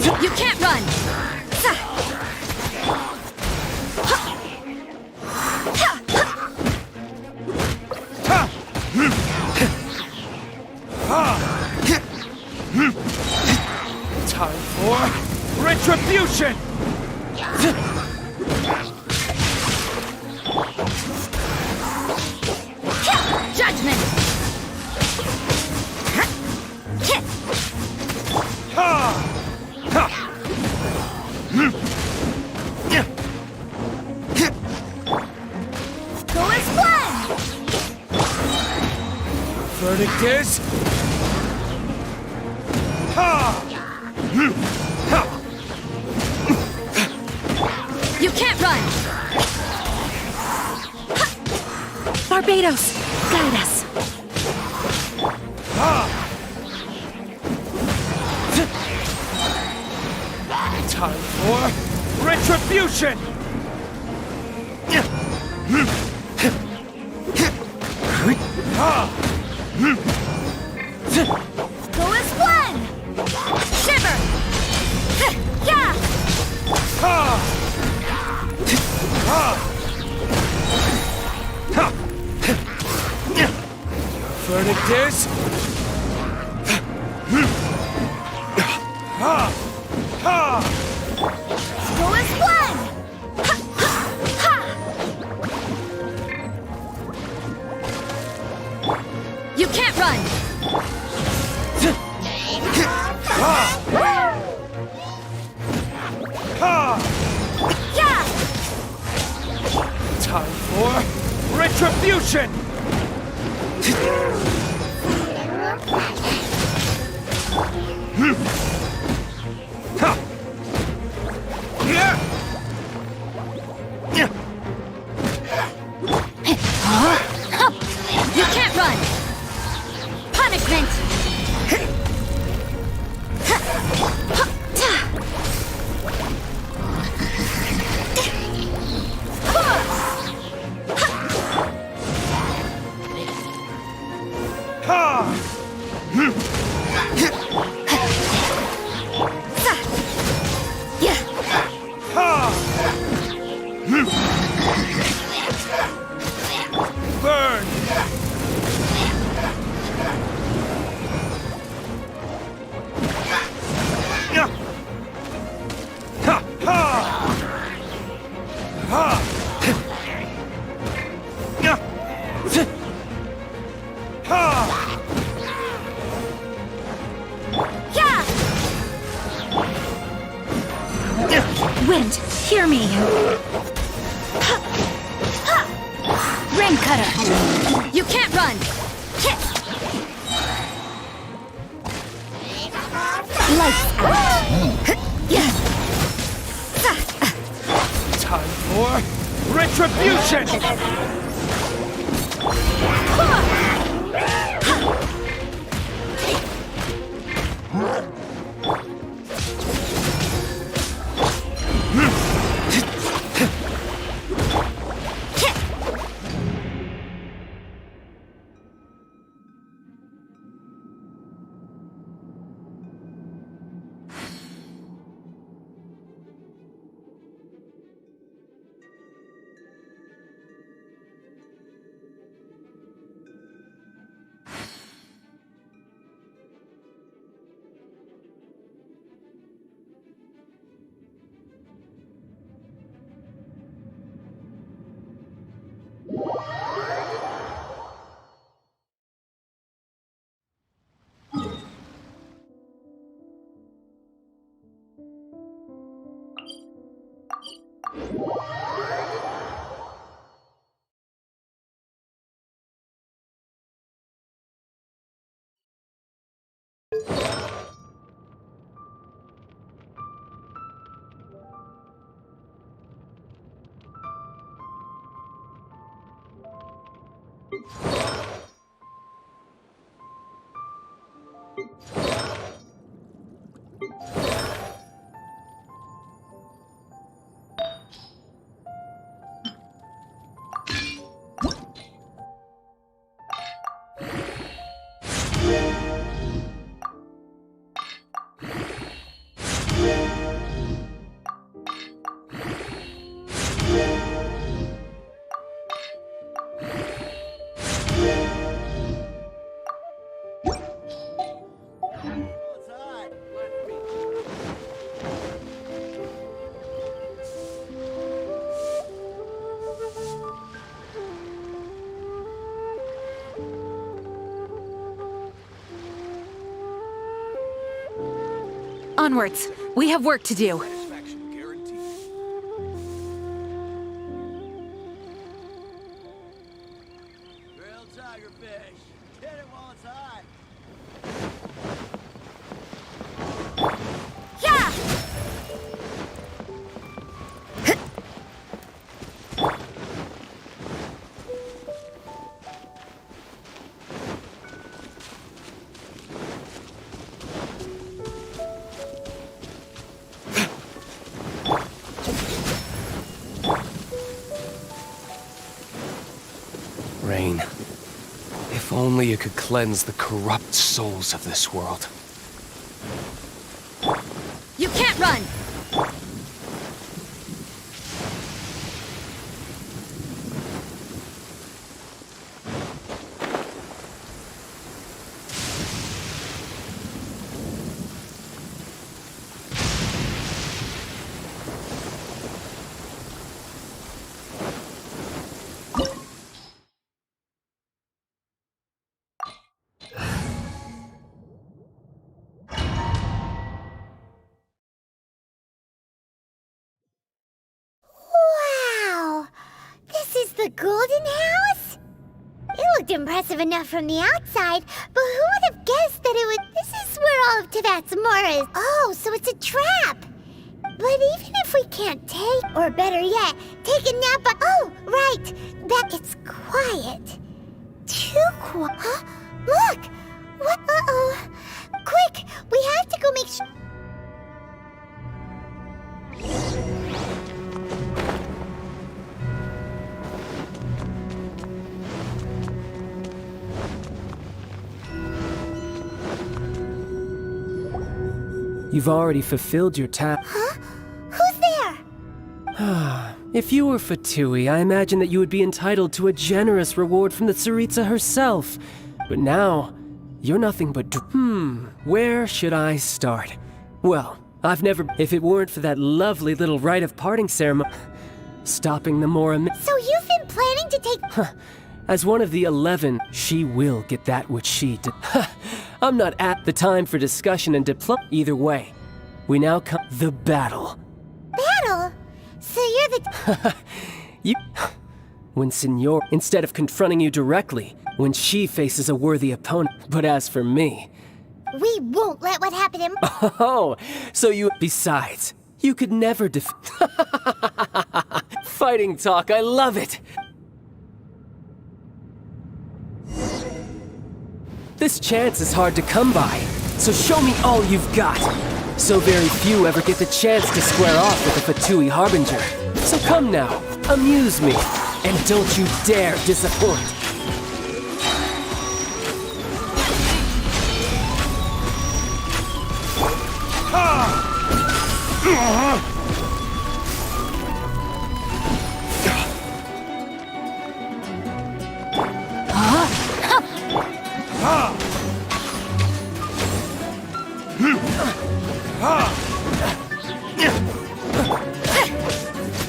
You can't run! Time for retribution! Judgment! Go as planned! Verdict is... You can't run! Barbados, guide us. Time for retribution! Go as planned! Shiver! Yeah! Verdict is... Go as planned! You can't run! Yeah! Time for retribution! You can't run! Punishment! Burn! Wind, hear me. Rim cutter. You can't run! Lights out. Time for retribution! Onwards. We have work to do. Satisfaction guaranteed. Grilled tigerfish. Hit it while it's hot. Yeah! Rain, if only you could cleanse the corrupt souls of this world. You can't run! Wow! This is the Golden House? It looked impressive enough from the outside, but who would have guessed that it would... This is where all of Tibet's more is. Oh, so it's a trap! But even if we can't take, or better yet, take a nap... Oh, right! That it's quiet. Too quiet. Huh? Look! What? Uh-oh. Quick! We have to go make sure... You've already fulfilled your task. Huh? Who's there? If you were Fatui, I imagine that you would be entitled to a generous reward from the Tsaritsa herself. But now, you're nothing but where should I start? Well, I've never... If it weren't for that lovely little rite of parting ceremony... Stopping the Mora... So you've been planning to take... As one of the 11, she will get that which she did. I'm not at the time for discussion and Either way, we now come... The battle. Battle? So you're the... You... When Signor... Instead of confronting you directly, when she faces a worthy opponent. But as for me... We won't let what happened in... Oh, so you... Besides, you could never Fighting talk, I love it! This chance is hard to come by, so show me all you've got. So very few ever get the chance to square off with the Fatui Harbinger. So come now, amuse me, and don't you dare disappoint.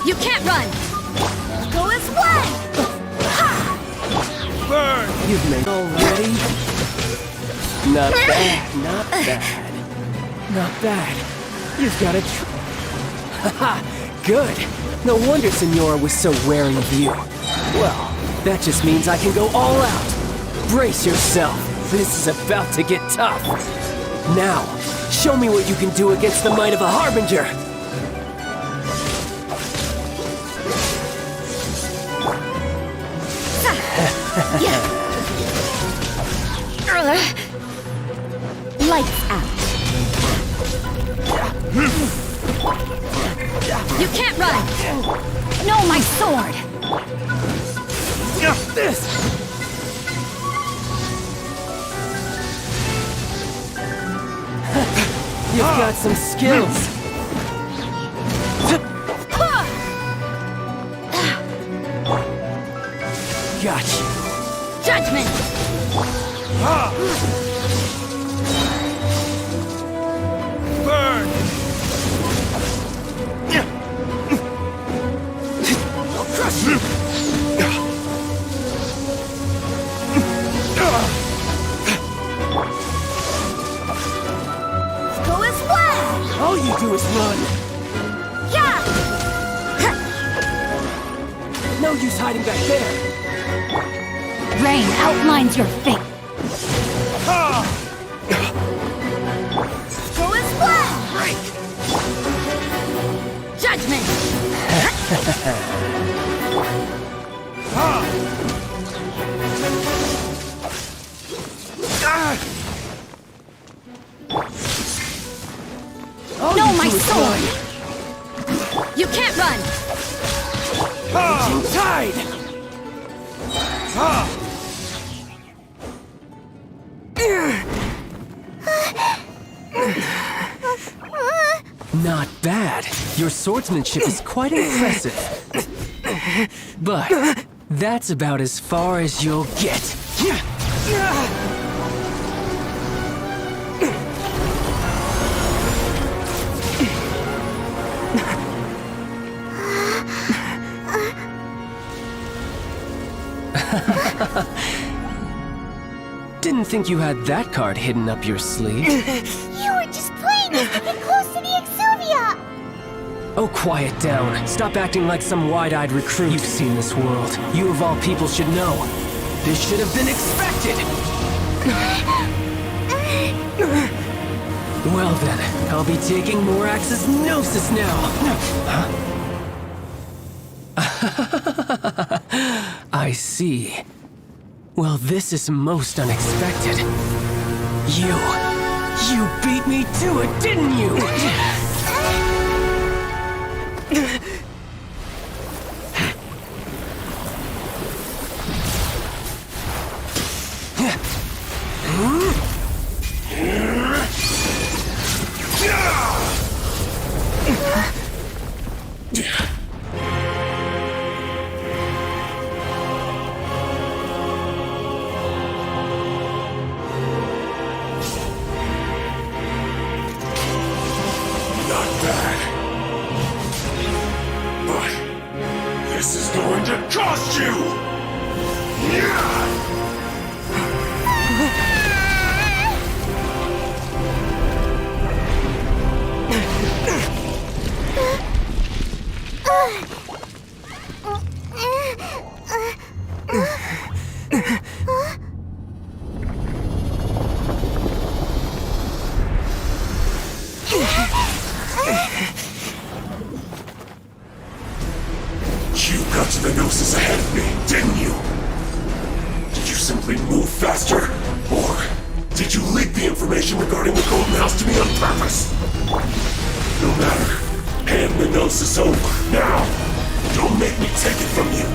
You can't run! Go as one! Burn! You've made already? Not bad, not bad. Not bad. You've got a Haha, good. No wonder Signora was so wary of you. Well, that just means I can go all out. Brace yourself. This is about to get tough. Now, show me what you can do against the might of a Harbinger. Lights out. You can't run! No, my sword! This! You've got some skills. Gotcha. Judgment! Burn! I'll crush you. Go as one! No use hiding back there. Rain outlines your fate. Go as one! Judgment! No, my sword! You can't run! Tide! Not bad. Your swordsmanship is quite impressive. But that's about as far as you'll get. Didn't think you had that card hidden up your sleeve. You were just playing us to get close to the Exuvia! Oh, quiet down. Stop acting like some wide-eyed recruit. You've seen this world. You of all people should know. This should have been expected! Well then, I'll be taking Morax's Gnosis now! I see. Well, this is most unexpected. You beat me to it, didn't you? Not bad. But this is going to cost you! You got to the Gnosis ahead of me, didn't you? Did you simply move faster? Or did you leak the information regarding the Golden House to me on purpose? No matter. Hand the Gnosis over, now! Don't make me take it from you!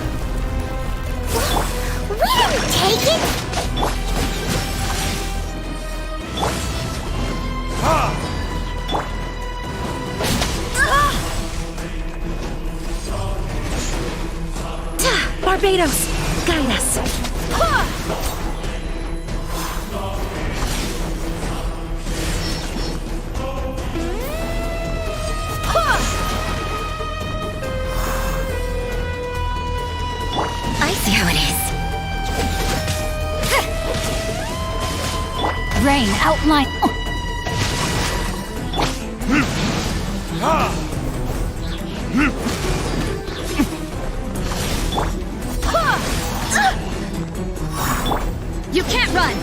We didn't take it! Barbados, guide us. I see how it is. Rain outline. You can't run!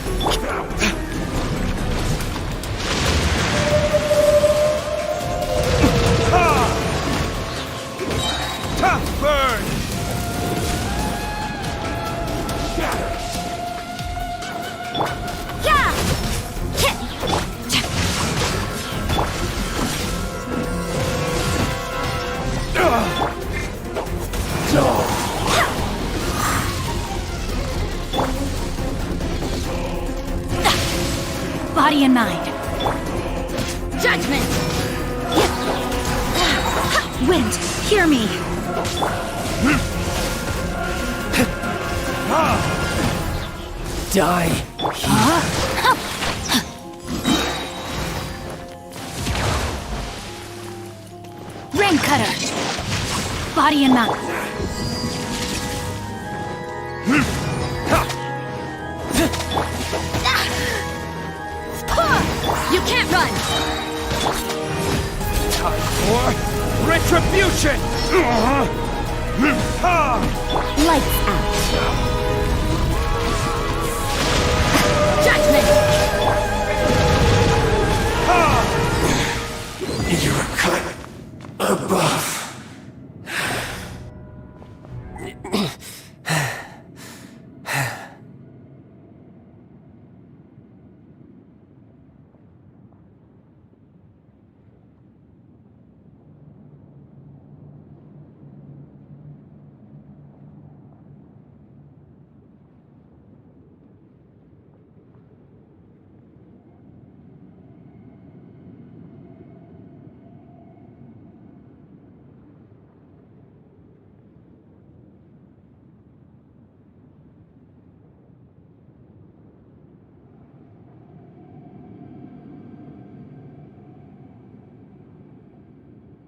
Tough burn! Yeah! Body and mind. Judgment! Wind, hear me. Die. Rain cutter. Body and mind. You can't run! Time for retribution! Lights out. Judgment! You're a cut above.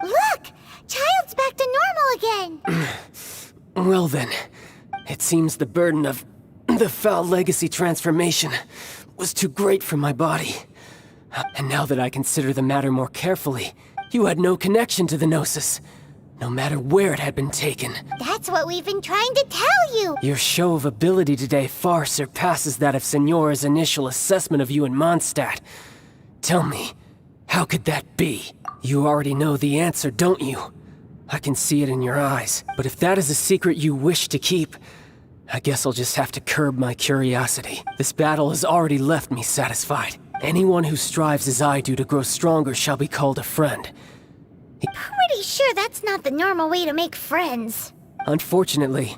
Look! Child's back to normal again! Well then, it seems the burden of the foul legacy transformation was too great for my body. And now that I consider the matter more carefully, you had no connection to the Gnosis, no matter where it had been taken. That's what we've been trying to tell you! Your show of ability today far surpasses that of Signora's initial assessment of you in Mondstadt. Tell me, how could that be? You already know the answer, don't you? I can see it in your eyes. But if that is a secret you wish to keep, I guess I'll just have to curb my curiosity. This battle has already left me satisfied. Anyone who strives as I do to grow stronger shall be called a friend. Pretty sure that's not the normal way to make friends. Unfortunately,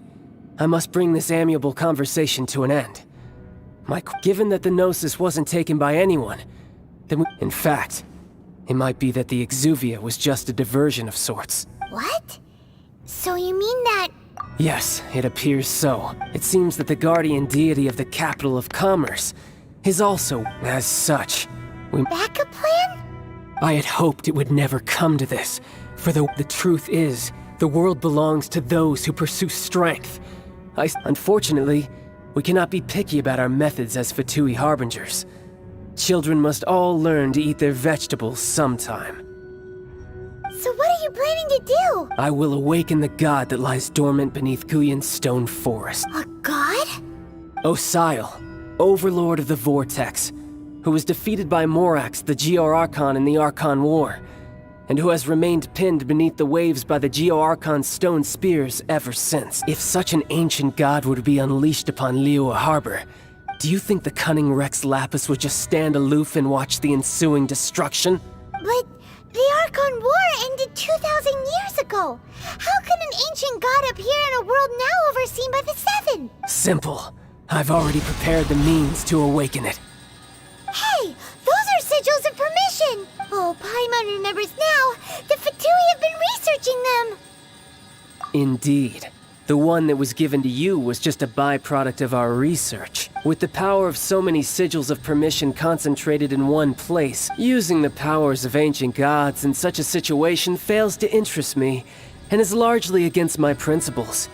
I must bring this amiable conversation to an end. Given that the Gnosis wasn't taken by anyone, then in fact, it might be that the Exuvia was just a diversion of sorts. What? So you mean that... Yes, it appears so. It seems that the guardian deity of the capital of commerce is also, as such. Backup plan? I had hoped it would never come to this, for the truth is, the world belongs to those who pursue strength. Unfortunately, we cannot be picky about our methods as Fatui harbingers. Children must all learn to eat their vegetables sometime. So what are you planning to do? I will awaken the god that lies dormant beneath Guyon's stone forest. A god? Osile, overlord of the Vortex, who was defeated by Morax, the Geo-Archon in the Archon War, and who has remained pinned beneath the waves by the Geo-Archon's stone spears ever since. If such an ancient god were to be unleashed upon Liyue Harbor, do you think the cunning Rex Lapis would just stand aloof and watch the ensuing destruction? But the Archon War ended 2,000 years ago. How can an ancient god appear in a world now overseen by the Seven? Simple. I've already prepared the means to awaken it. Hey, those are sigils of permission! Oh, Paimon remembers now. The Fatui have been researching them. Indeed. The one that was given to you was just a byproduct of our research. With the power of so many sigils of permission concentrated in one place, using the powers of ancient gods in such a situation fails to interest me, and is largely against my principles.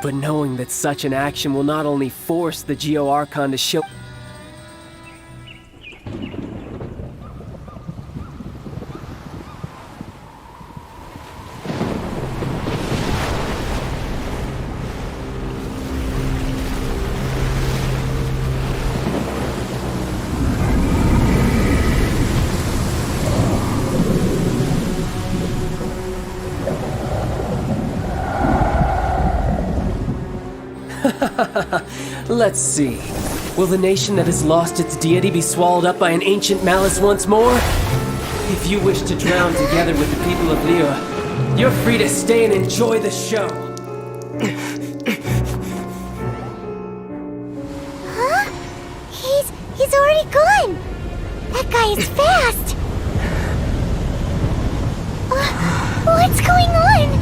But knowing that such an action will not only force the Geo-Archon to show... Let's see. Will the nation that has lost its deity be swallowed up by an ancient malice once more? If you wish to drown together with the people of Liyue, you're free to stay and enjoy the show. Huh? He's already gone. That guy is fast. What's going on?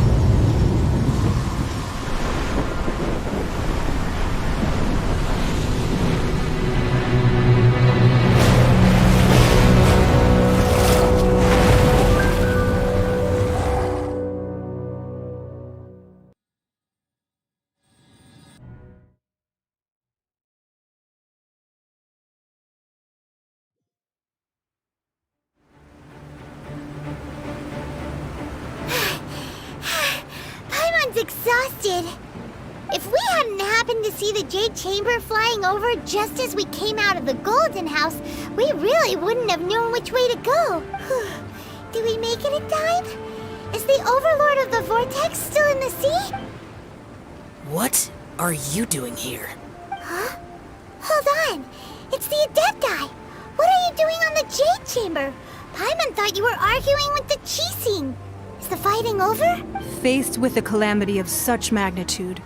did. If we hadn't happened to see the Jade Chamber flying over just as we came out of the Golden House, we really wouldn't have known which way to go. Did we make it in time? Is the Overlord of the Vortex still in the sea? What are you doing here? Huh? Hold on. It's the Adepti. What are you doing on the Jade Chamber? Paimon thought you were arguing with the Chising. Is the fighting over? Faced with a calamity of such magnitude,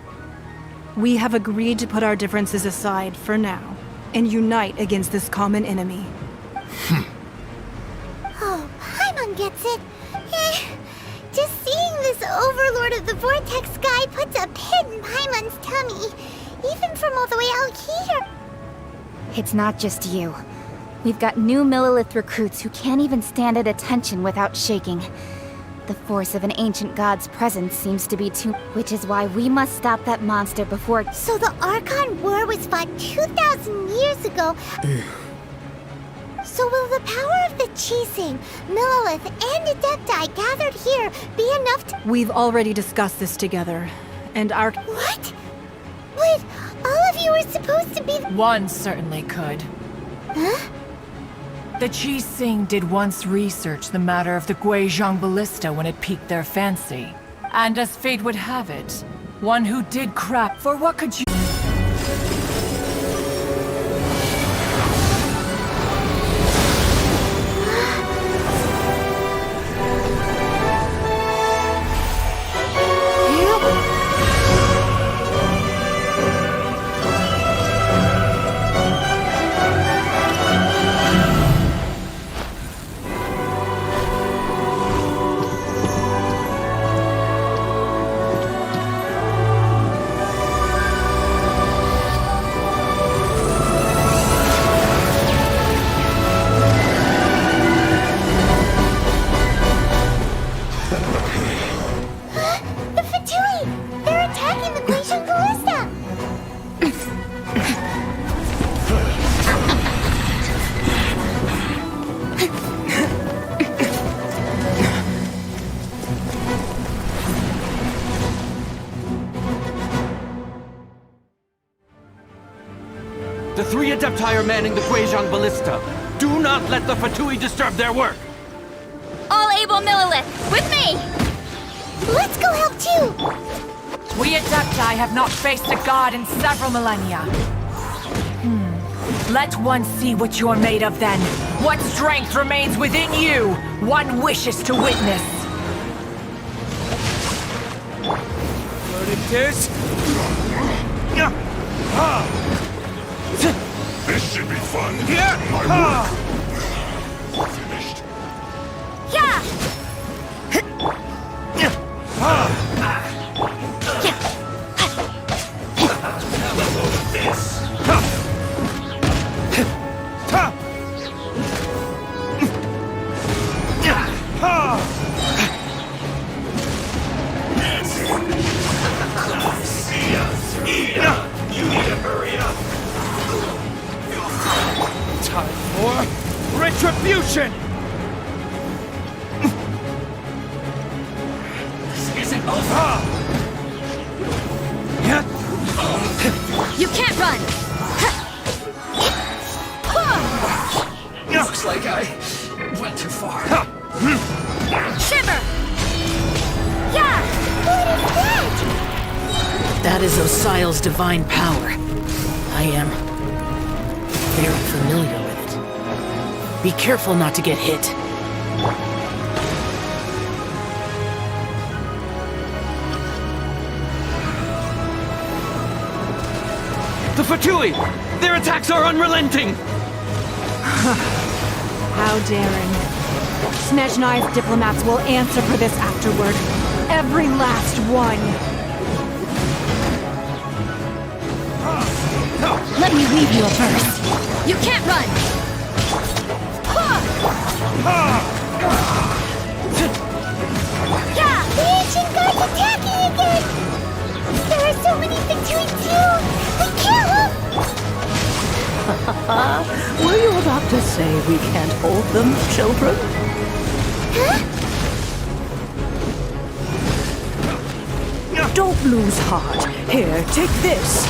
we have agreed to put our differences aside for now and unite against this common enemy. Oh, Paimon gets it. Just seeing this Overlord of the Vortex guy puts a pit in Paimon's tummy, even from all the way out here. It's not just you. We've got new Millilith recruits who can't even stand at attention without shaking. The force of an ancient god's presence seems to be too... Which is why we must stop that monster before... So the Archon War was fought 2,000 years ago. So will the power of the Chising, Millilith, and Adepti gathered here be enough to... We've already discussed this together, and our... What? Wait, all of you were supposed to be... One certainly could. Huh? The Chising did once research the matter of the Guizhong Ballista when it piqued their fancy. And as fate would have it, one who did crap for what could you... The three Adepti are manning the Guizhong Ballista. Do not let the Fatui disturb their work! All able Millilith, with me! Let's go help too! We Adepti have not faced a god in several millennia. Let one see what you're made of then. What strength remains within you, one wishes to witness. This should be fun. My work finished. Yeah! You need to hurry up. Time for retribution! This isn't over. You can't run! Looks like I went too far. Shiver! Yeah! What is that? That is Osial's divine power. I am very familiar with it. Be careful not to get hit. The Fatui! Their attacks are unrelenting! How daring. Snezhnai's diplomats will answer for this afterward. Every last one. Let me leave you a verse. You can't run! Yeah! The ancient god's attacking again! There are so many between two! We can't Were you about to say we can't hold them, children? Huh? Don't lose heart. Here, take this.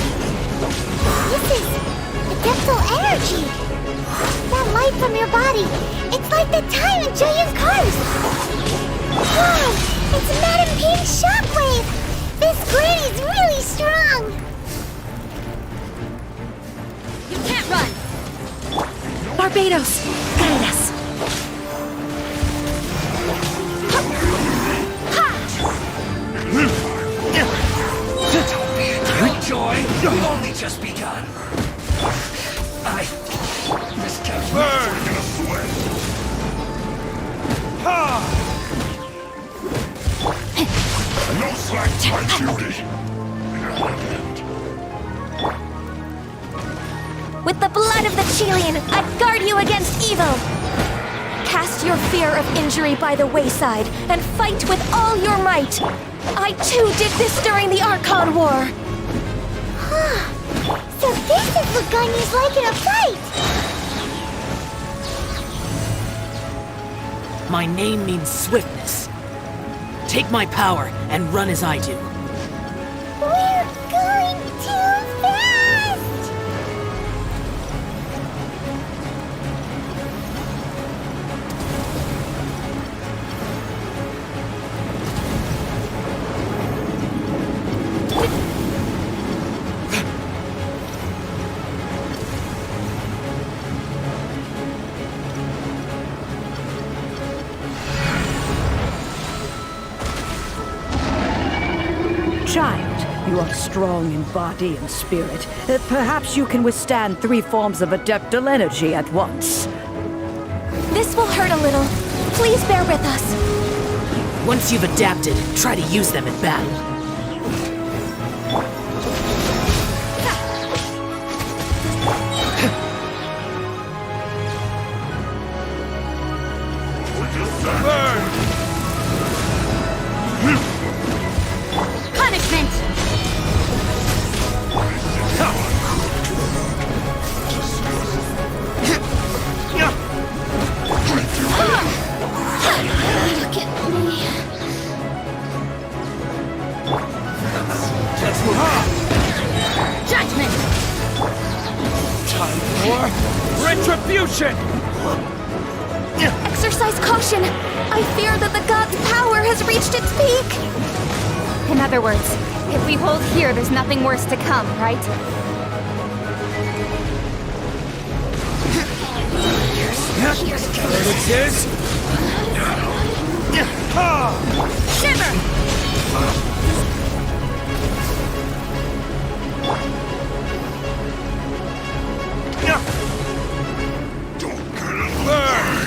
This is adeptal energy. That light from your body. It's like the time in Julian's cars. Wow, it's Madame Ping's shockwave. This granny's really strong. You can't run! Barbados, guide us. Your joy will only just begun. This kept me in a sweat. No slack time, Childe. With the blood of the Chilean, I guard you against evil! Cast your fear of injury by the wayside, and fight with all your might! I too did this during the Archon War! So this is what gun is like in a fight. My name means swiftness. Take my power and run as I do. We're going too fast. Child, you are strong in body and spirit. Perhaps you can withstand 3 forms of adeptal energy at once. This will hurt a little. Please bear with us. Once you've adapted, try to use them in battle. Punishment! Look at me. Let's move on. Judgment! Time for retribution! Exercise caution! I fear that the god's power has reached its peak! In other words, if we hold here, there's nothing worse to come, right? There it is! Shiver! Don't get it. Burn!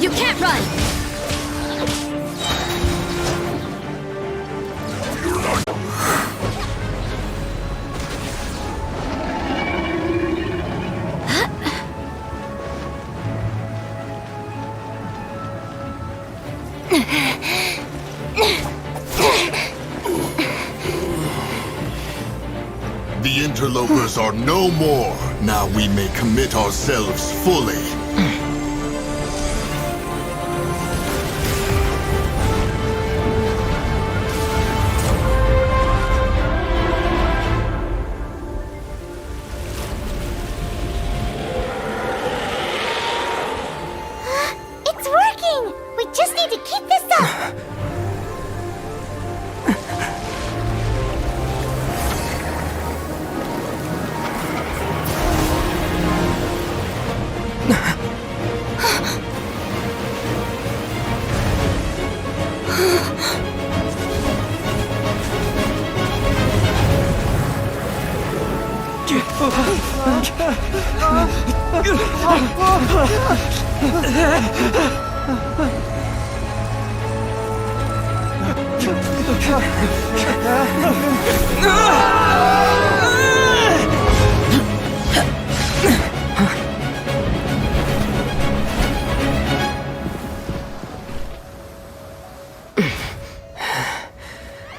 You can't run! The interlopers are no more. Now we may commit ourselves fully. It's working. We just need to keep this up.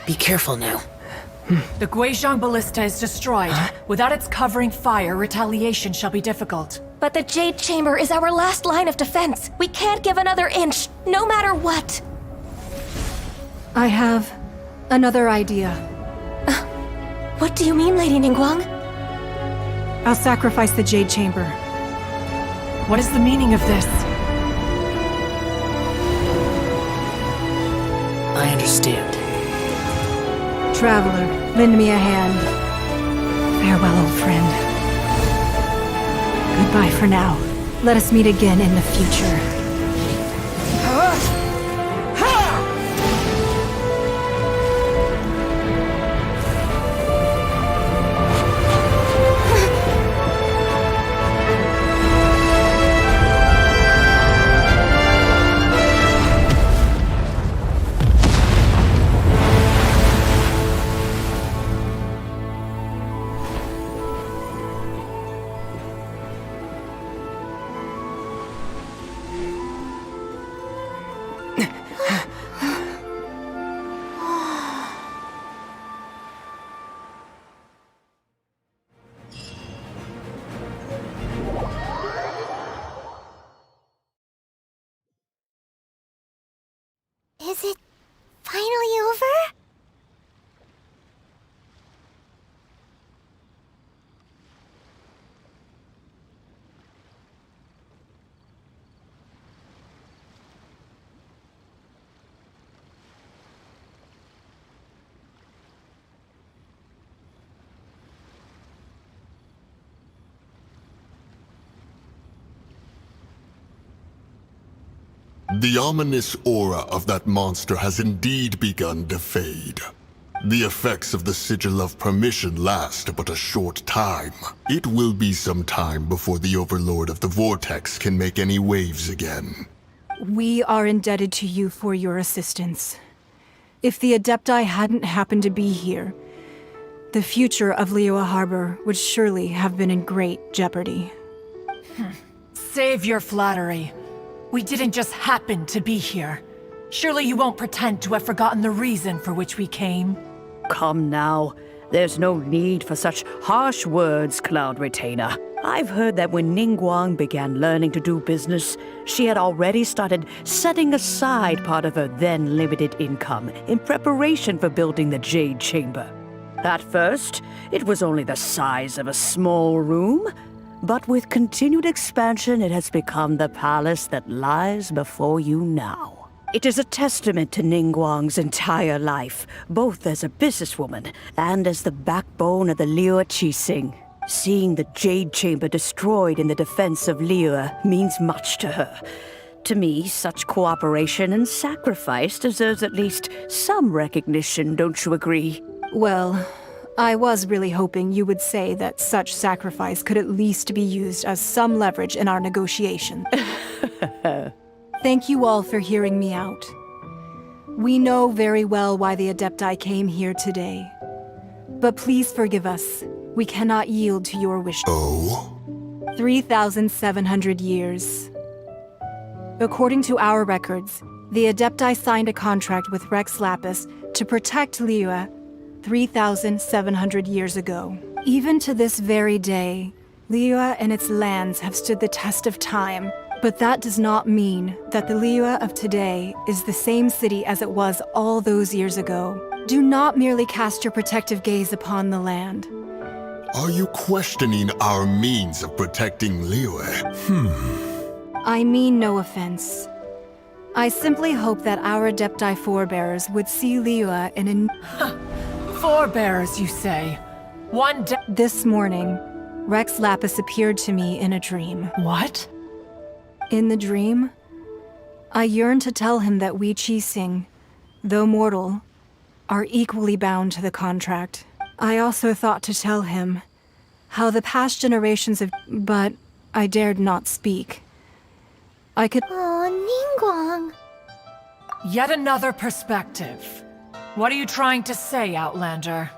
Be careful now. The Guizhong Ballista is destroyed. Without its covering fire, retaliation shall be difficult. but the Jade Chamber is our last line of defense. We can't give another inch, no matter what. I have another idea. What do you mean, Lady Ningguang? I'll sacrifice the Jade Chamber. What is the meaning of this? I understand. Traveler, lend me a hand. Farewell, old friend. Goodbye for now. Let us meet again in the future. Is it finally over? The ominous aura of that monster has indeed begun to fade. The effects of the Sigil of Permission last but a short time. It will be some time before the Overlord of the Vortex can make any waves again. We are indebted to you for your assistance. If the Adepti hadn't happened to be here, the future of Liyue Harbor would surely have been in great jeopardy. Save your flattery. We didn't just happen to be here. Surely you won't pretend to have forgotten the reason for which we came. Come now. There's no need for such harsh words, Cloud Retainer. I've heard that when Ningguang began learning to do business, she had already started setting aside part of her then limited income in preparation for building the Jade Chamber. At first, it was only the size of a small room, but with continued expansion, it has become the palace that lies before you now. It is a testament to Ningguang's entire life, both as a businesswoman and as the backbone of the Liyue Qixing. Seeing the Jade Chamber destroyed in the defense of Liyue means much to her. To me, such cooperation and sacrifice deserves at least some recognition, don't you agree? Well, I was really hoping you would say that such sacrifice could at least be used as some leverage in our negotiation. Thank you all for hearing me out. We know very well why the Adepti came here today. But please forgive us. We cannot yield to your wishes. Oh? 3,700 years. According to our records, the Adepti signed a contract with Rex Lapis to protect Liyue 3,700 years ago. Even to this very day, Liyue and its lands have stood the test of time, but that does not mean that the Liyue of today is the same city as it was all those years ago. Do not merely cast your protective gaze upon the land. Are you questioning our means of protecting Liyue? I mean no offense. I simply hope that our Adepti forebears would see Liyue in a... Forebears, you say? One day... This morning, Rex Lapis appeared to me in a dream. What? In the dream, I yearned to tell him that we Qixing, though mortal, are equally bound to the contract. I also thought to tell him how the past generations of... But I dared not speak. I could... Oh, Ningguang. Yet another perspective. What are you trying to say, Outlander?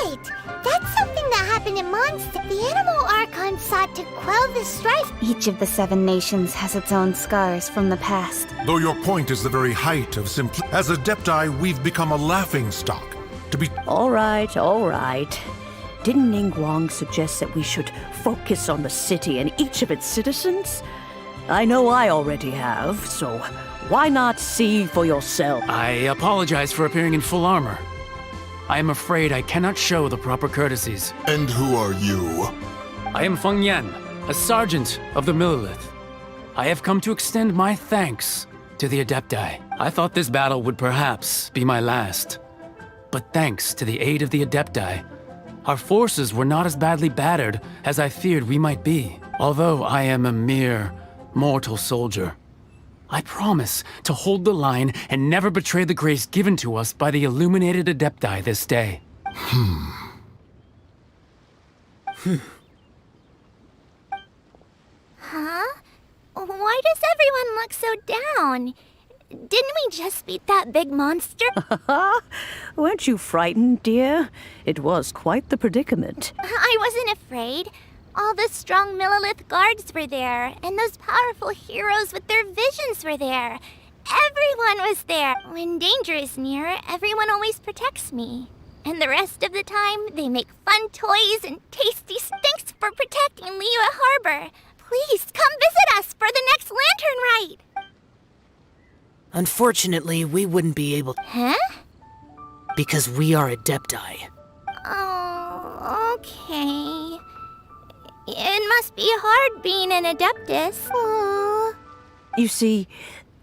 right! That's something that happened in Mondstadt. The Animal Archon sought to quell the strife. Each of the 7 nations has its own scars from the past. Though your point is the very height of simplicity. As Adepti, we've become a laughingstock. To be... All right, all right. Didn't Ningguang suggest that we should focus on the city and each of its citizens? I know I already have, so why not see for yourself? I apologize for appearing in full armor. I am afraid I cannot show the proper courtesies. And who are you? I am Feng Yan, a sergeant of the Millelith. I have come to extend my thanks to the Adepti. I thought this battle would perhaps be my last. But thanks to the aid of the Adepti, our forces were not as badly battered as I feared we might be. Although I am a mere mortal soldier, I promise to hold the line and never betray the grace given to us by the illuminated Adepti this day. Huh? Why does everyone look so down? Didn't we just beat that big monster? Weren't you frightened, dear? It was quite the predicament. I wasn't afraid. All the strong Millelith guards were there, and those powerful heroes with their visions were there. Everyone was there. When danger is near, everyone always protects me. And the rest of the time, they make fun toys and tasty stinks for protecting Liyue Harbor. Please, come visit us for the next lantern rite! Unfortunately, we wouldn't be able to. Huh? Because we are Adepti. Oh, okay. It must be hard being an Adeptus. Aww. You see,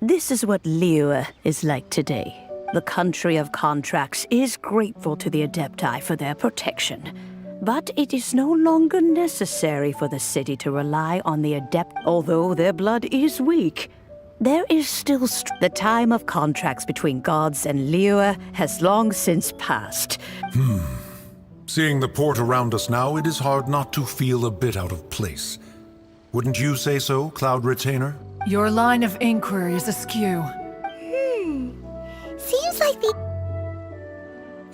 this is what Liyue is like today. The country of contracts is grateful to the Adepti for their protection. But it is no longer necessary for the city to rely on the Adept. Although their blood is weak, there is still the time of contracts between gods and Liyue has long since passed. Seeing the port around us now, it is hard not to feel a bit out of place. Wouldn't you say so, Cloud Retainer? Your line of inquiry is askew. Seems like the...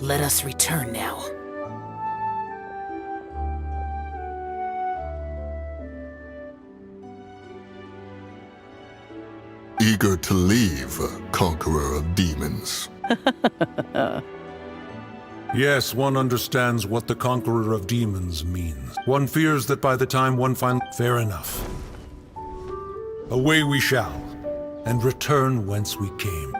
Let us return now. Eager to leave, Conqueror of Demons. Yes, one understands what the Conqueror of Demons means. One fears that by the time one finds... Fair enough. Away we shall, and return whence we came.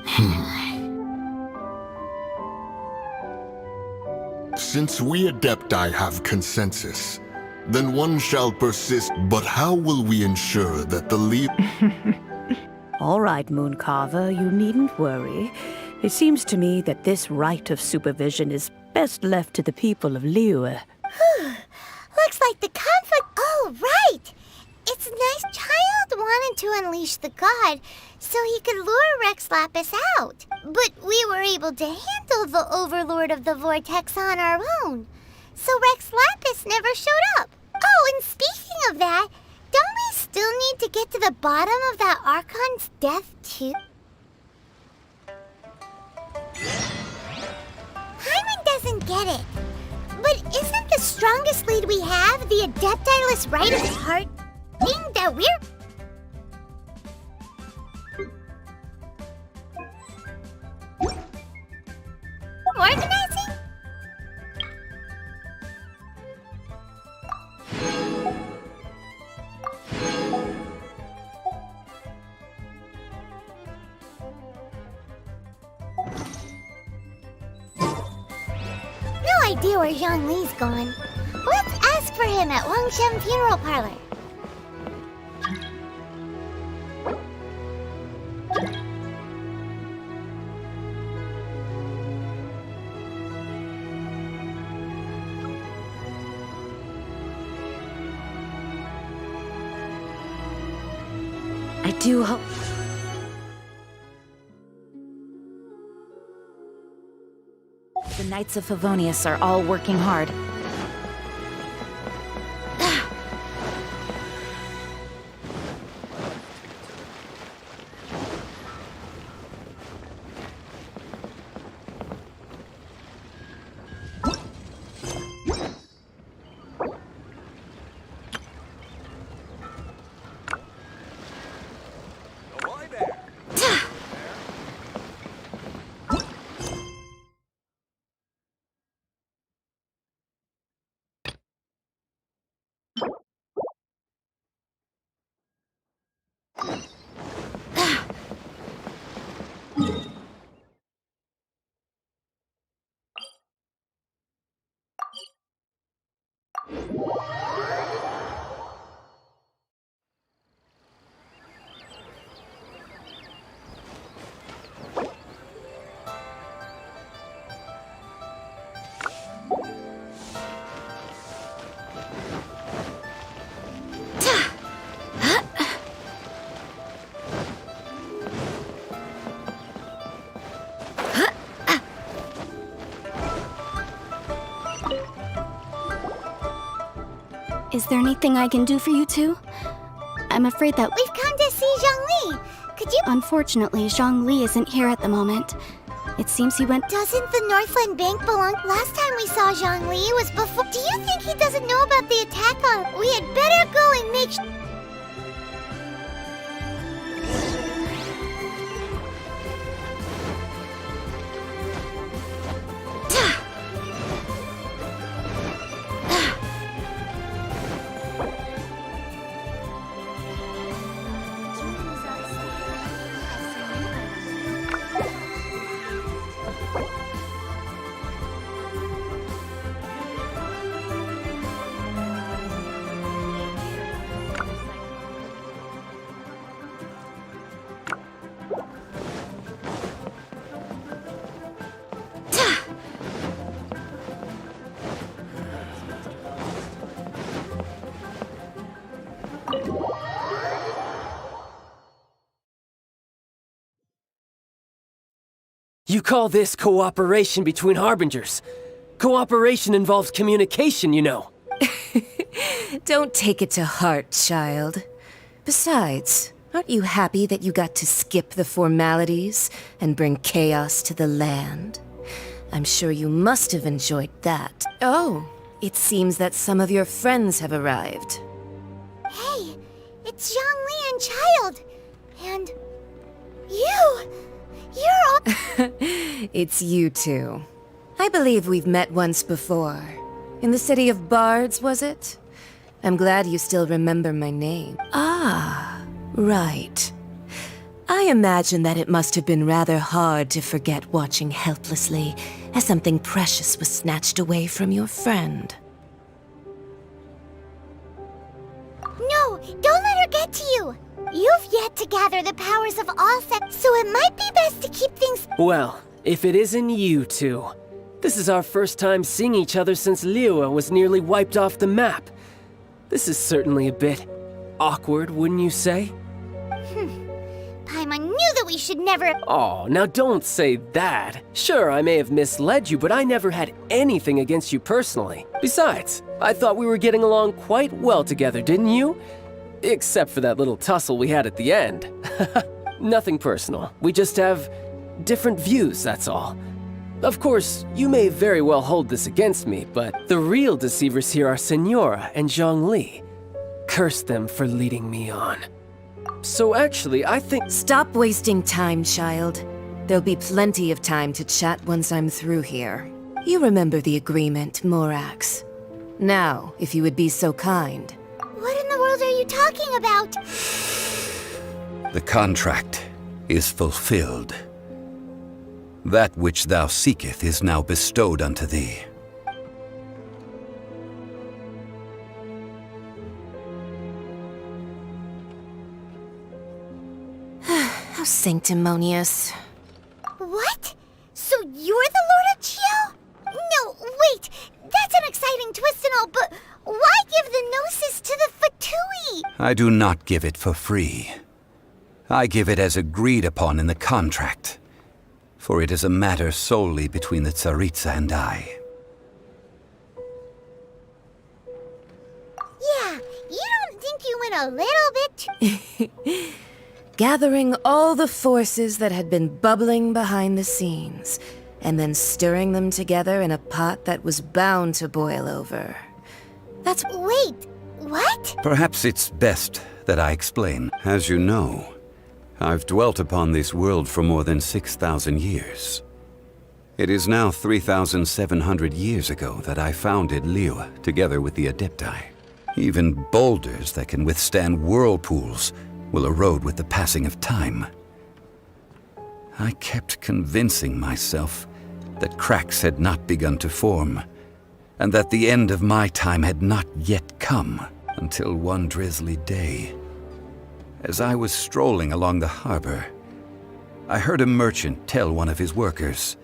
Since we Adepti have consensus, then one shall persist. But how will we ensure that the lead... All right, Mooncarver, you needn't worry. It seems to me that this right of supervision is best left to the people of Liyue. Looks like the conflict... Oh, right! It's nice Child wanted to unleash the god so he could lure Rex Lapis out. But we were able to handle the Overlord of the Vortex on our own. So Rex Lapis never showed up. Oh, and speaking of that, don't we still need to get to the bottom of that Archon's death, too? Hyman doesn't get it. But isn't the strongest lead we have the Adeptiless right of his heart? Meaning that we're... organizing? No idea where Zhongli's gone. Let's ask for him at Wangshen Funeral Parlor. I do hope... The Knights of Favonius are all working hard. Is there anything I can do for you two? I'm afraid that We've come to see Zhongli. Could you... Unfortunately, Zhongli isn't here at the moment. It seems he went... Doesn't the Northland Bank belong... Last time we saw Zhongli was before... Do you think he doesn't know about the attack on... We had better go and make You call this cooperation between Harbingers? Cooperation involves communication, you know. Don't take it to heart, child. Besides, aren't you happy that you got to skip the formalities and bring chaos to the land? I'm sure you must have enjoyed that. Oh, it seems that some of your friends have arrived. Hey, it's Zhongli and Childe. And... you! You're all... It's you two. I believe we've met once before. In the city of Bards, was it? I'm glad you still remember my name. Ah, right. I imagine that it must have been rather hard to forget watching helplessly as something precious was snatched away from your friend. No, don't let her get to you! You've yet to gather the powers of all sets, so it might be best to keep things... Well, if it isn't you two. This is our first time seeing each other since Liyue was nearly wiped off the map. This is certainly a bit awkward, wouldn't you say? Paimon knew that we should never... Oh, now don't say that. Sure, I may have misled you, but I never had anything against you personally. Besides, I thought we were getting along quite well together, didn't you? Except for that little tussle we had at the end. Nothing personal. We just have different views, that's all. Of course, you may very well hold this against me, but the real deceivers here are Senora and Zhongli. Curse them for leading me on. So actually, I think... Stop wasting time, child. There'll be plenty of time to chat once I'm through here. You remember the agreement, Morax. Now, if you would be so kind. What in the world are you talking about? The contract is fulfilled. That which thou seeketh is now bestowed unto thee. How sanctimonious. What? So you're the Lord of Chio? No, wait! That's an exciting twist and all, but why give the Gnosis to the Fatui? I do not give it for free. I give it as agreed upon in the contract, for it is a matter solely between the Tsaritsa and I. Yeah, you don't think you went a little bit... Gathering all the forces that had been bubbling behind the scenes, and then stirring them together in a pot that was bound to boil over. That's... Wait, what? Perhaps it's best that I explain. As you know, I've dwelt upon this world for more than 6,000 years. It is now 3,700 years ago that I founded Liyue together with the Adepti. Even boulders that can withstand whirlpools will erode with the passing of time. I kept convincing myself that cracks had not begun to form, and that the end of my time had not yet come, until one drizzly day. As I was strolling along the harbor, I heard a merchant tell one of his workers,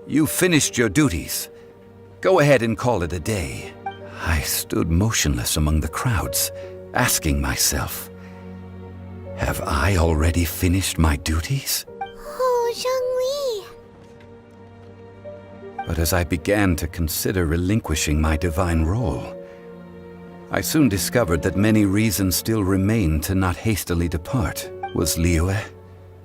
"You finished your duties. Go ahead and call it a day." I stood motionless among the crowds, asking myself, have I already finished my duties? Oh, Zhongli. But as I began to consider relinquishing my divine role, I soon discovered that many reasons still remained to not hastily depart. Was Liyue,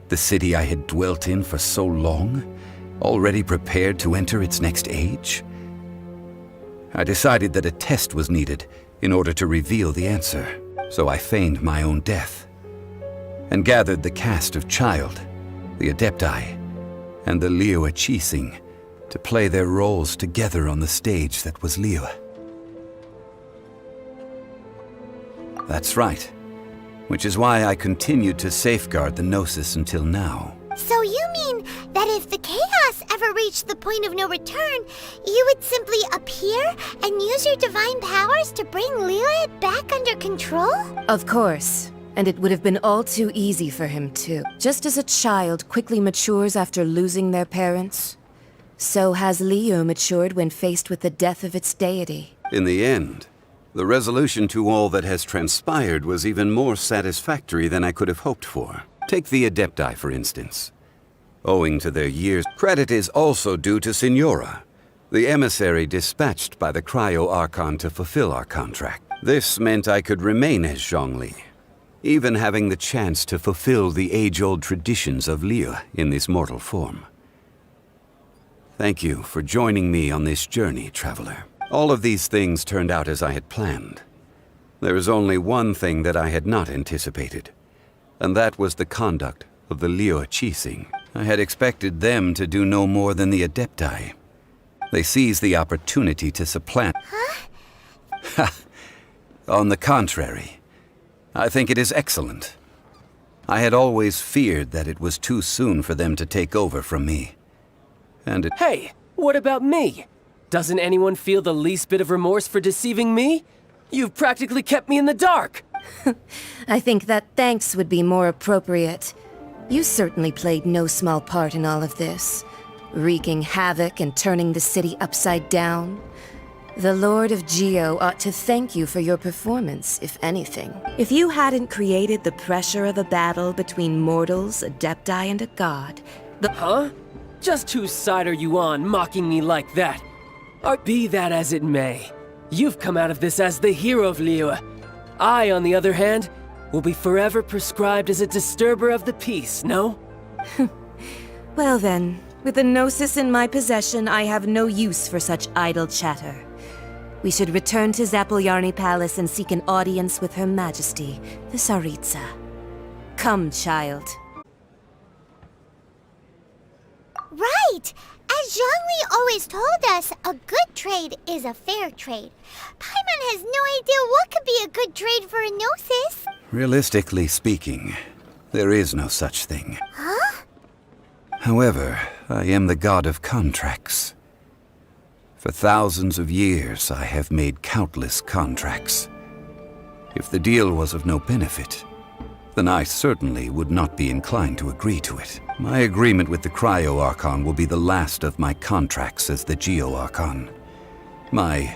the city I had dwelt in for so long, already prepared to enter its next age? I decided that a test was needed in order to reveal the answer, so I feigned my own death and gathered the cast of Childe, the Adepti, and the Liyue Qixing to play their roles together on the stage that was Liyue. That's right, which is why I continued to safeguard the Gnosis until now. So you mean that if the chaos ever reached the point of no return, you would simply appear and use your divine powers to bring Liyue back under control? Of course. And it would have been all too easy for him, too. Just as a child quickly matures after losing their parents, so has Liyue matured when faced with the death of its deity. In the end, the resolution to all that has transpired was even more satisfactory than I could have hoped for. Take the Adepti, for instance. Owing to their years, credit is also due to Signora, the emissary dispatched by the Cryo-Archon to fulfill our contract. This meant I could remain as Zhongli, even having the chance to fulfill the age-old traditions of Liyue in this mortal form. Thank you for joining me on this journey, traveler. All of these things turned out as I had planned. There is only one thing that I had not anticipated, and that was the conduct of the Liyue Qixing. I had expected them to do no more than the Adepti. They seized the opportunity to supplant. Huh? On the contrary, I think it is excellent. I had always feared that it was too soon for them to take over from me. And Hey, what about me? Doesn't anyone feel the least bit of remorse for deceiving me? You've practically kept me in the dark. I think that thanks would be more appropriate. You certainly played no small part in all of this, wreaking havoc and turning the city upside down. The Lord of Geo ought to thank you for your performance, if anything. If you hadn't created the pressure of a battle between mortals, Adepti, and a god, Huh? Just whose side are you on, mocking me like that? Or be that as it may, you've come out of this as the hero of Liyue. I, on the other hand, will be forever prescribed as a disturber of the peace, no? Well then, with the Gnosis in my possession, I have no use for such idle chatter. We should return to Zapoljarny Palace and seek an audience with Her Majesty, the Tsaritsa. Come, child. Right! As Zhongli always told us, a good trade is a fair trade. Paimon has no idea what could be a good trade for a Gnosis. realistically speaking, there is no such thing. Huh? However, I am the god of contracts. For thousands of years, I have made countless contracts. If the deal was of no benefit, then I certainly would not be inclined to agree to it. My agreement with the Cryo-Archon will be the last of my contracts as the Geo-Archon. My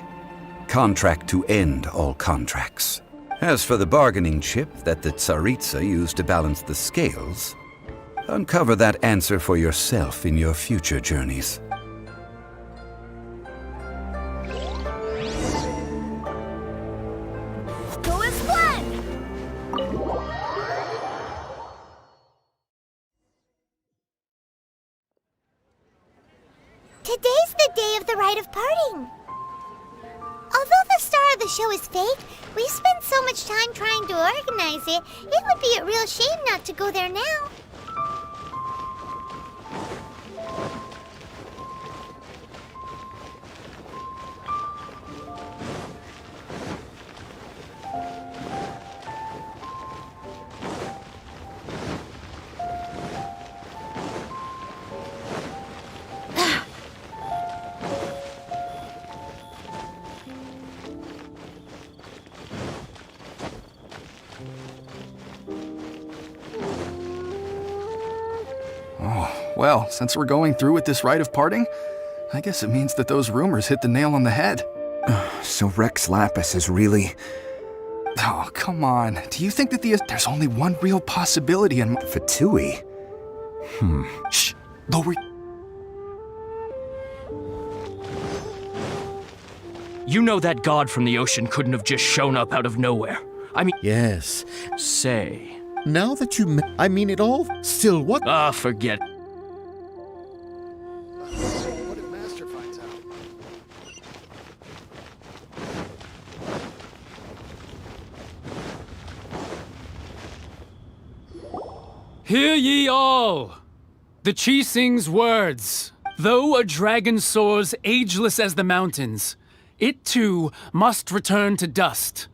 contract to end all contracts. As for the bargaining chip that the Tsaritsa used to balance the scales, uncover that answer for yourself in your future journeys. Go as planned! Today's the day of the rite of parting. Although the star of the show is fake, we spent so much time trying to organize it, it would be a real shame not to go there now. Well, since we're going through with this rite of parting, I guess it means that those rumors hit the nail on the head. So Rex Lapis is really... Oh, come on. Do you think that there's only one real possibility in... Fatui? Shh! Lower... You know that god from the ocean couldn't have just shown up out of nowhere. I mean... Yes. Say. Now that you I mean it all, still what? Ah, forget it. What if Master finds out? Hear ye all! The Chi-Sing's words. Though a dragon soars ageless as the mountains, it too must return to dust.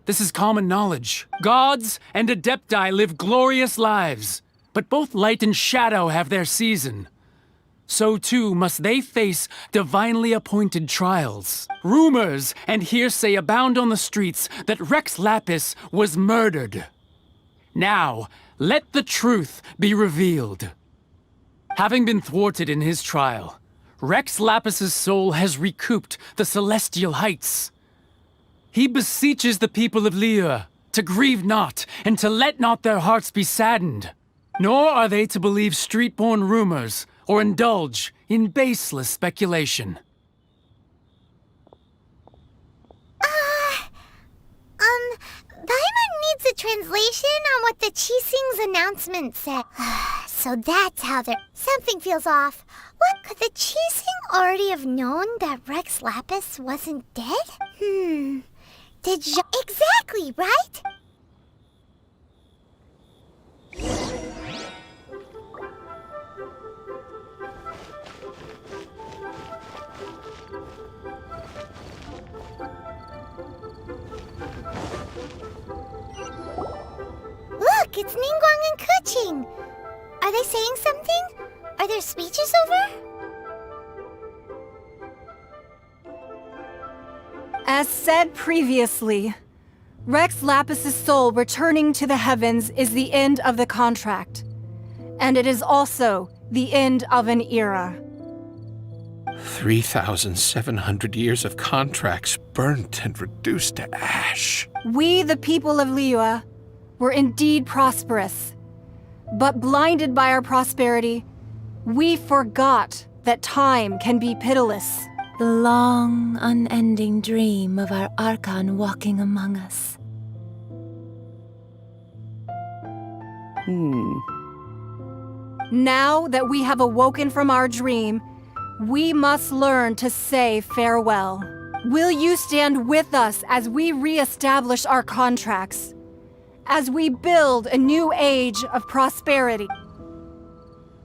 This is common knowledge. Gods and Adepti live glorious lives, but both light and shadow have their season. So too must they face divinely appointed trials. Rumors and hearsay abound on the streets that Rex Lapis was murdered. Now, let the truth be revealed. Having been thwarted in his trial, Rex Lapis's soul has recouped the celestial heights. He beseeches the people of Liyue to grieve not and to let not their hearts be saddened. Nor are they to believe street-born rumors or indulge in baseless speculation. Paimon needs a translation on what the Chi-Sing's announcement said. So that's how they're... Something feels off. What, could the Chi-Sing already have known that Rex Lapis wasn't dead? Did you... Exactly, right? Look, it's Ningguang and Keqing. Are they saying something? Are their speeches over? As said previously, Rex Lapis's soul returning to the heavens is the end of the contract. And it is also the end of an era. 3,700 years of contracts burnt and reduced to ash. We, the people of Liyue, were indeed prosperous. But blinded by our prosperity, we forgot that time can be pitiless. The long, unending dream of our Archon walking among us. Now that we have awoken from our dream, we must learn to say farewell. Will you stand with us as we re-establish our contracts? As we build a new age of prosperity?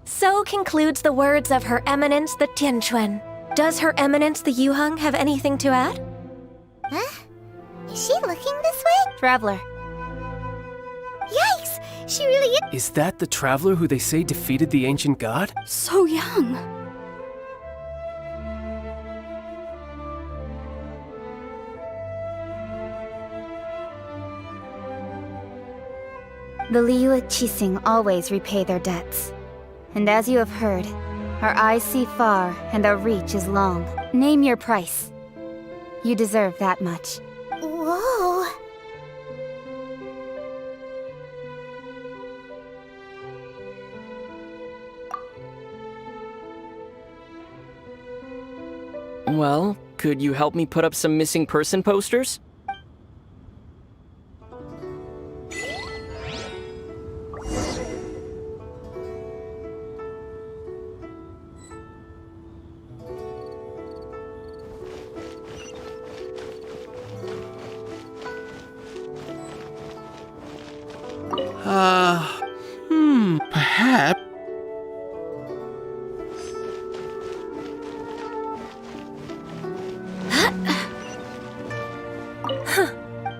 So concludes the words of Her Eminence the Tianquan. Does Her Eminence the Yuheng have anything to add? Huh? Is she looking this way? Traveler. Yikes! She really is. Is that the traveler who they say defeated the ancient god? So young. The Liyue Chi-Sing always repay their debts. And as you have heard, our eyes see far and our reach is long. Name your price. You deserve that much. Whoa. Well, could you help me put up some missing person posters? Perhaps.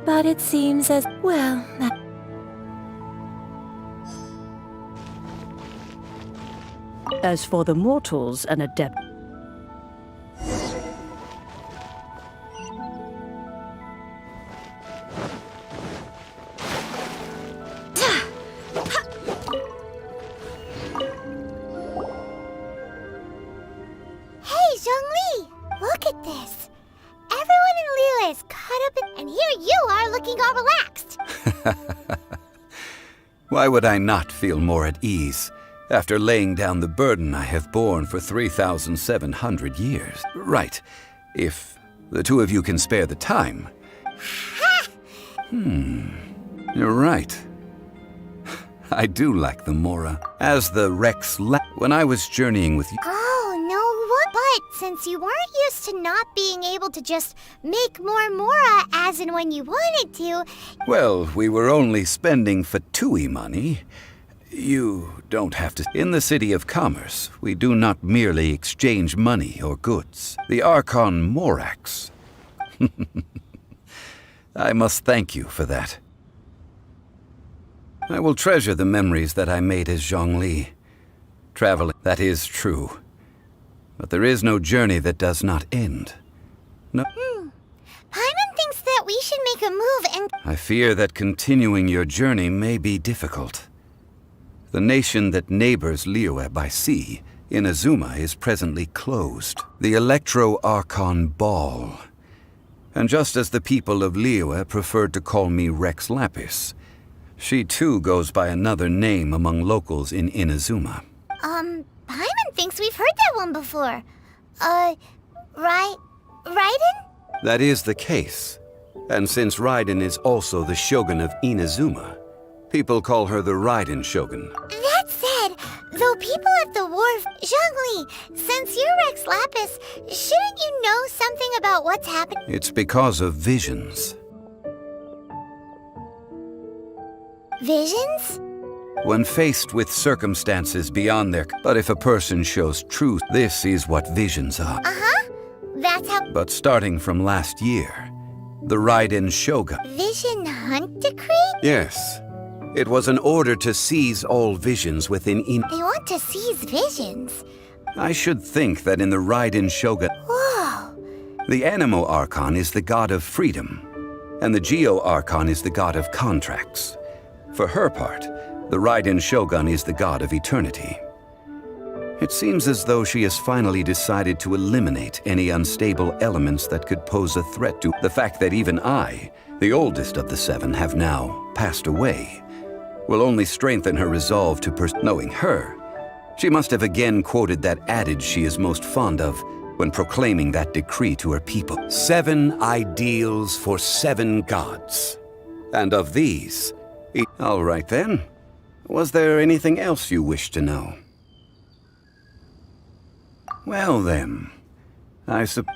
But it seems as well that... As for the mortals and adept... Hey, Zhongli! Look at this. Everyone in Liyue is caught up in... And here you are looking all relaxed. Why would I not feel more at ease after laying down the burden I have borne for 3,700 years? Right, if the two of you can spare the time. You're right. I do lack the Mora. As the Rex when I was journeying with you. Oh, no, what? But since you weren't used to not being able to just make more Mora as and when you wanted to... Well, we were only spending Fatui money. You don't have to. In the City of Commerce, we do not merely exchange money or goods. The Archon Morax. I must thank you for that. I will treasure the memories that I made as Zhongli. Traveling, that is true. But there is no journey that does not end. No. Paimon thinks that we should make a move and... I fear that continuing your journey may be difficult. The nation that neighbors Liyue by sea, Inazuma, is presently closed. The Electro-Archon Ball. And just as the people of Liyue preferred to call me Rex Lapis, she too goes by another name among locals in Inazuma. Paimon thinks we've heard that one before. Raiden? That is the case. And since Raiden is also the Shogun of Inazuma, people call her the Raiden Shogun. That said, though people at the wharf... Zhongli, since you're Rex Lapis, shouldn't you know something about what's happening? It's because of visions. Visions? When faced with circumstances beyond their... But if a person shows truth, this is what visions are. Uh-huh. That's how... But starting from last year, the Raiden Shogun... Vision Hunt Decree? Yes. It was an order to seize all visions within They want to seize visions? I should think that in the Raiden Shogun... Whoa! The Animo Archon is the god of freedom, and the Geo Archon is the god of contracts. For her part, the Raiden Shogun is the god of eternity. It seems as though she has finally decided to eliminate any unstable elements that could pose a threat to the fact that even I, the oldest of the seven, have now passed away, will only strengthen her resolve to knowing her. She must have again quoted that adage she is most fond of when proclaiming that decree to her people. 7 ideals for 7 gods. And of these... All right then. Was there anything else you wished to know? Well then, I suppose...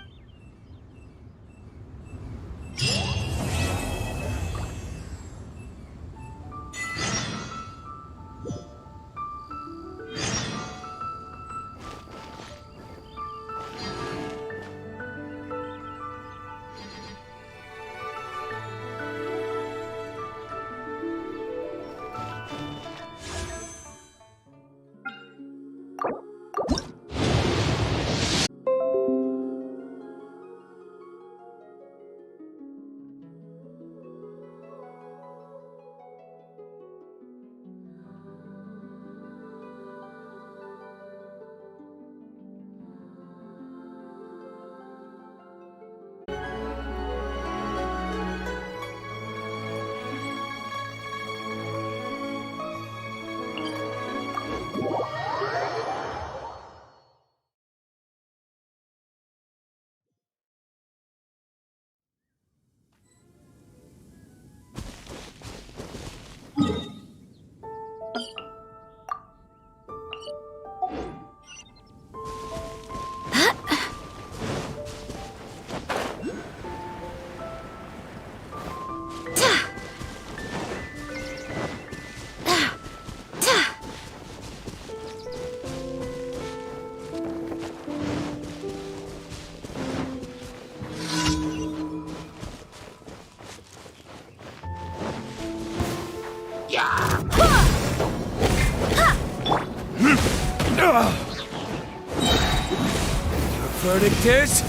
Verdict is...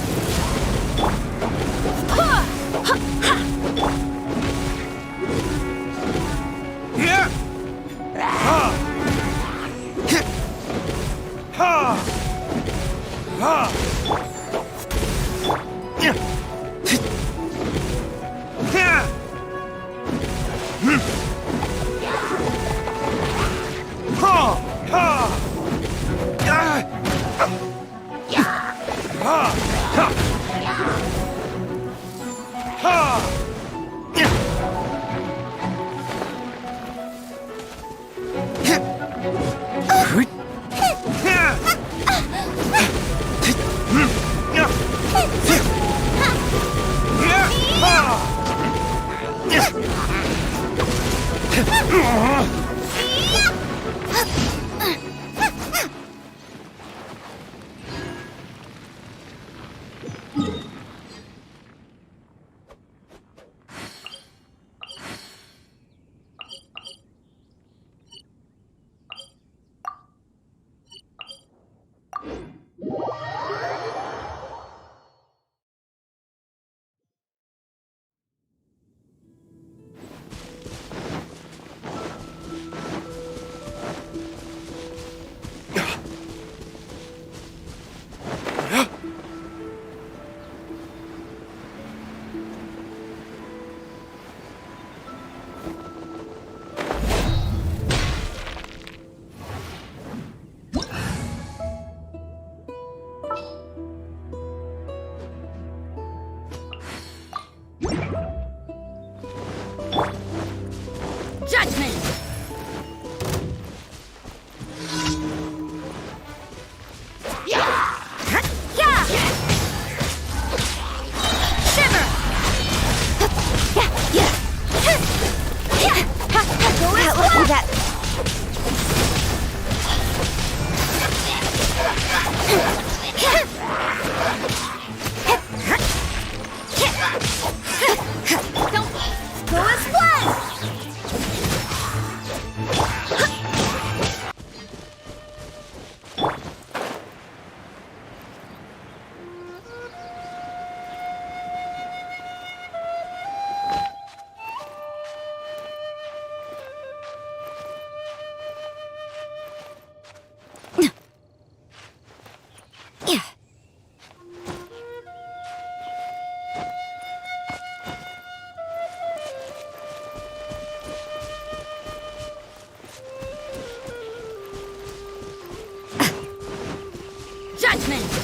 movement!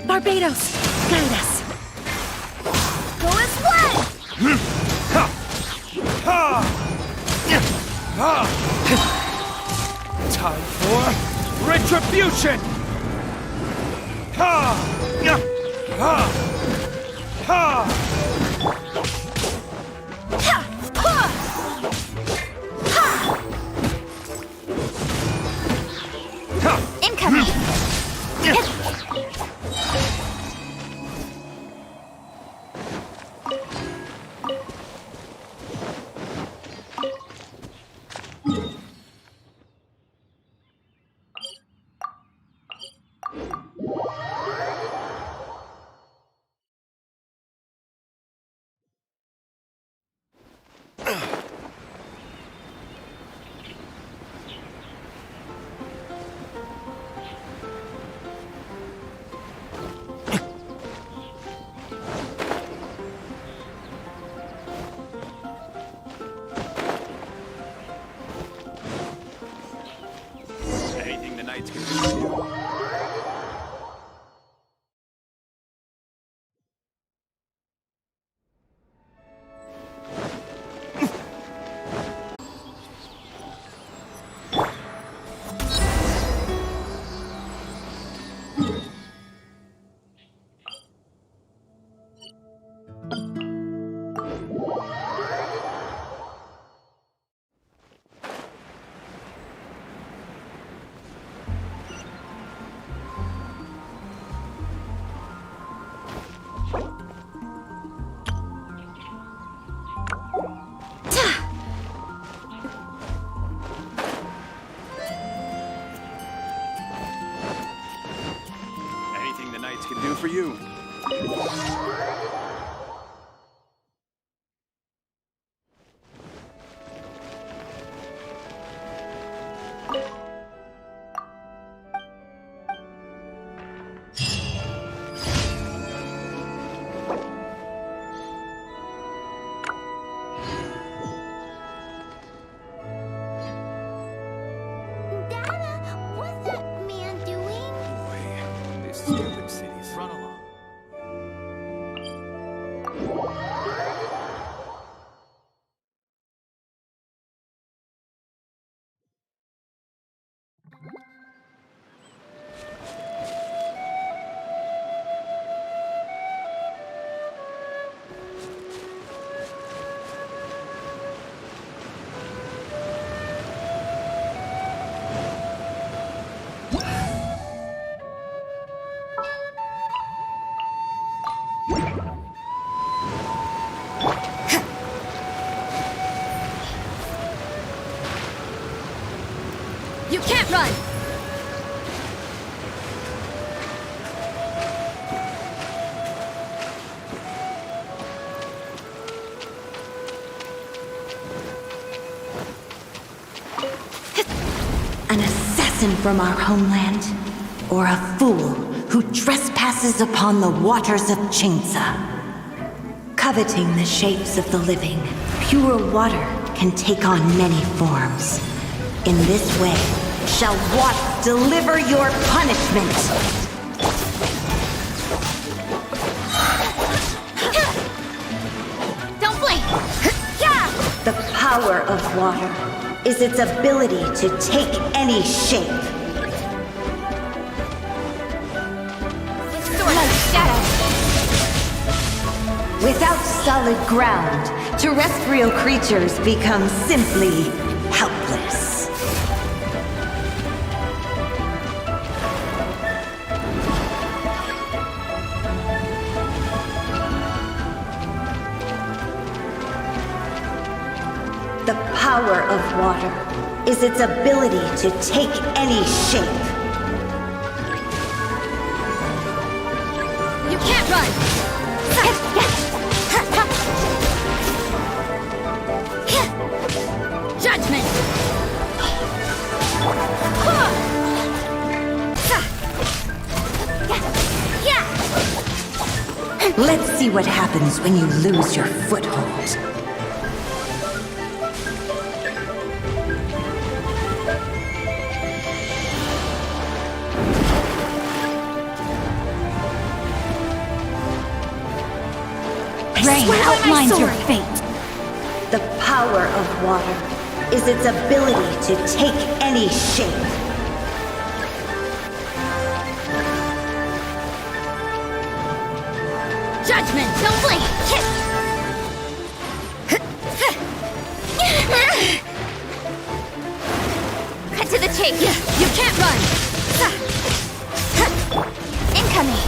Barbados, guide us. Go as one! Time for retribution! Incoming! Anything the Knights can do. Anything the Knights can do for you. What's that man doing? Boy, this stupid city's run along. You can't run! An assassin from our homeland, or a fool who trespasses upon the waters of Chingsa. Coveting the shapes of the living, pure water can take on many forms. In this way, shall water deliver your punishment. Don't blink! The power of water is its ability to take any shape. Without solid ground, terrestrial creatures become simply helpless. power of water is its ability to take any shape. You can't run! Judgment! Let's see what happens when you lose your foothold. Rain outlines your fate. The power of water is its ability to take any shape. Judgment! Don't blink! Cut to the chase! You can't run! Incoming!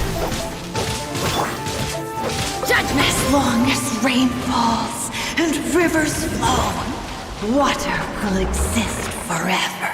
Judgment! As long as rain falls and rivers flow, water will exist forever.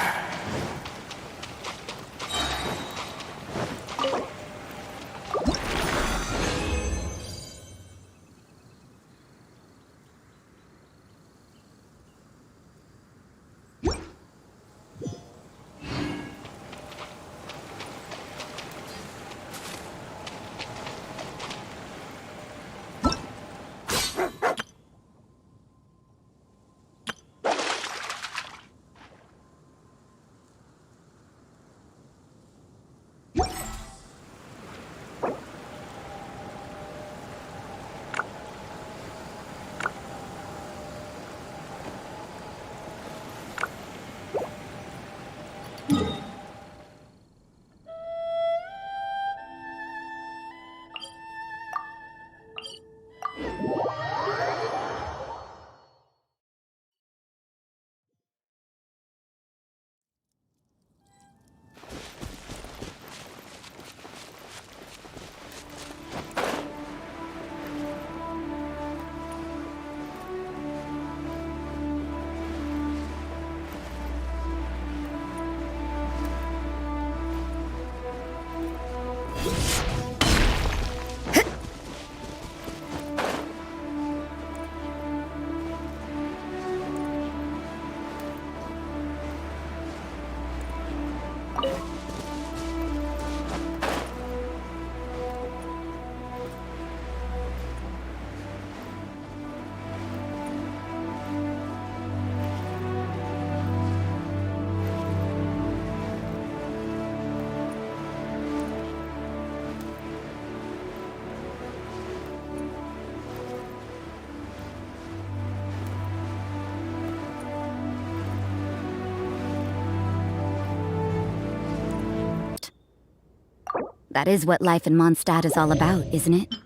That is what life in Mondstadt is all about, isn't it?